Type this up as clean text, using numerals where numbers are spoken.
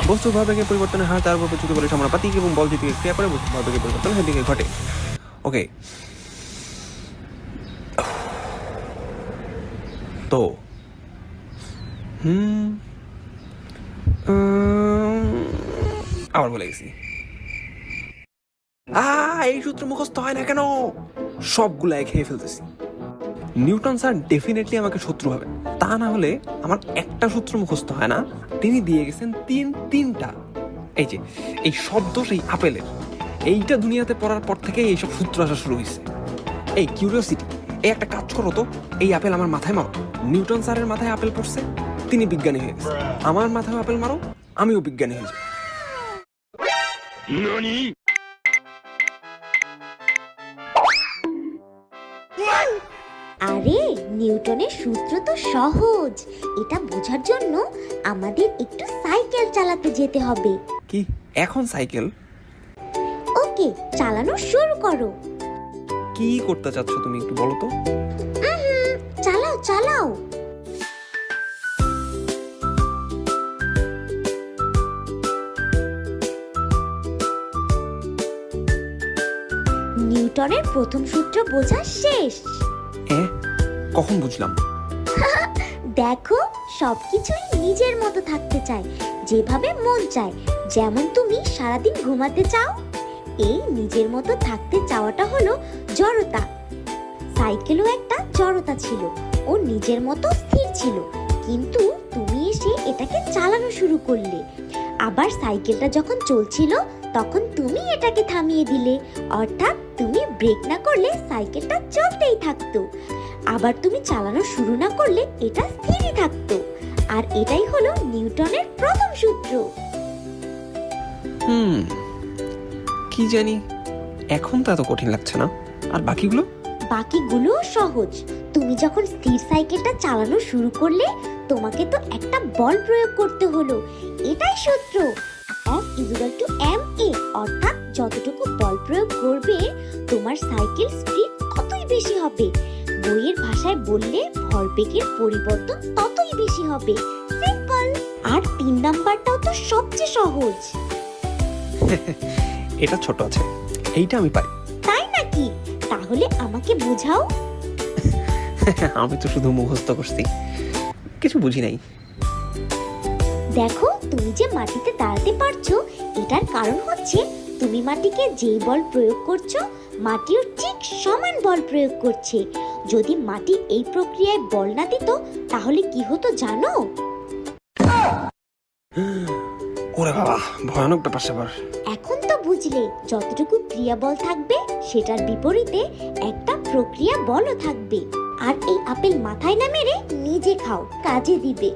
বস্তুর ভরবেগের পরিবর্তনের হার তার উপর প্রচুর বলে সমানুপাতিক এবং বল যেদিকে ক্রিয়া করে বস্তুর ভরবেগের পরিবর্তন সেদিকে ঘটে। ওকে, তো আবার বলে গেছি। এই সূত্র মুখস্থ হয় না কেন? সবগুলাই খেয়ে ফেলতেছি। নিউটন স্যার ডেফিনেটলি আমাকে শত্রু হবে, তা না হলে আমার একটা সূত্র মুখস্থ হয় না। তিনি দিয়ে গেছেন তিনটা। এই যে এই শব্দ সেই আপেলের, এইটা দুনিয়াতে পড়ার পর থেকে এইসব সূত্র আসা শুরু হয়েছে। এই কিউরিওসিটি, এই একটা কাজ করো তো, এই আপেল আমার মাথায় মারো। নিউটন স্যারের মাথায় আপেল পড়ছে, তিনি বিজ্ঞানী হয়ে গেছে। আমার মাথায় আপেল মারো, আমিও বিজ্ঞানী হয়ে যাই। আরে নিউটনের সূত্র তো সহজ, এটা বোঝার জন্য আমাদের একটু সাইকেল চালাতে যেতে হবে। কি এখন সাইকেল? ওকে, চালানো শুরু করো। কি করতে চাচ্ছ তুমি একটু বলো তো? চালাও চালাও। নিউটনের প্রথম সূত্র বোঝা শেষ। কখন বুঝলাম? দেখো, সবকিছুই নিজের মতো থাকতে চায়, যেভাবে মন চায়। যেমন তুমি সারাদিন ঘুমাতে চাও, এই নিজের মতো থাকতে চাওয়াটা হলো জড়তা। সাইকেলও একটা জড়তা ছিল, ও নিজের মতো স্থির ছিল, কিন্তু তুমি এসে এটাকে চালানো শুরু করলে। আবার সাইকেলটা যখন চলছিল তখন তুমি এটাকে থামিয়ে দিলে, অর্থাৎ তুমি ব্রেক না করলে সাইকেলটা চলতেই থাকতো। আবার তুমি চালানো শুরু না করলে এটা স্থিরই থাকতো। আর এটাই হলো নিউটনের প্রথম সূত্র। কি জানি, এখন তো এত কঠিন লাগছে না। আর বাকিগুলো? বাকিগুলো সহজ। তুমি যখন স্থির সাইকেলটা চালানো শুরু করলে, তোমাকে তো একটা বল প্রয়োগ করতে হলো, এটাই সূত্র। F=ma, অর্থাৎ যতটুকু বল প্রয়োগ করবে তোমার সাইকেল স্পিড ততই বেশি হবে। বইয়ের ভাষায় বললে ভরবেগের পরিবর্তন ততই বেশি হবে। সিম্পল। আর 3 নাম্বারটাও তো সবচেয়ে সহজ। এটা ছোট আছে, এইটা আমি পারি। তাই নাকি? তাহলে আমাকে বোঝাও। আমি তো শুধু মুখস্থ করছি, কিছু বুঝি নাই। দেখো, তুমি যে মাটিতে দাঁড়াতে পারছো, এটার কারণ হচ্ছে তুমি মাটিকে যেই বল প্রয়োগ করছো, মাটিও ঠিক সমান বল প্রয়োগ করছে। যদি মাটি এই প্রক্রিয়ায় বল না দিত, তাহলে কি হতো জানো? ওরে বাবা, ভয়ানক ব্যাপার স্যাপার। এখন তো বুঝলে, যতটুকু ক্রিয়া বল থাকবে সেটার বিপরীতে একটা প্রক্রিয়া বলও থাকবে। আর এই আপেল মাথায় না মেরে নিজে খাও, কাজে দিবে।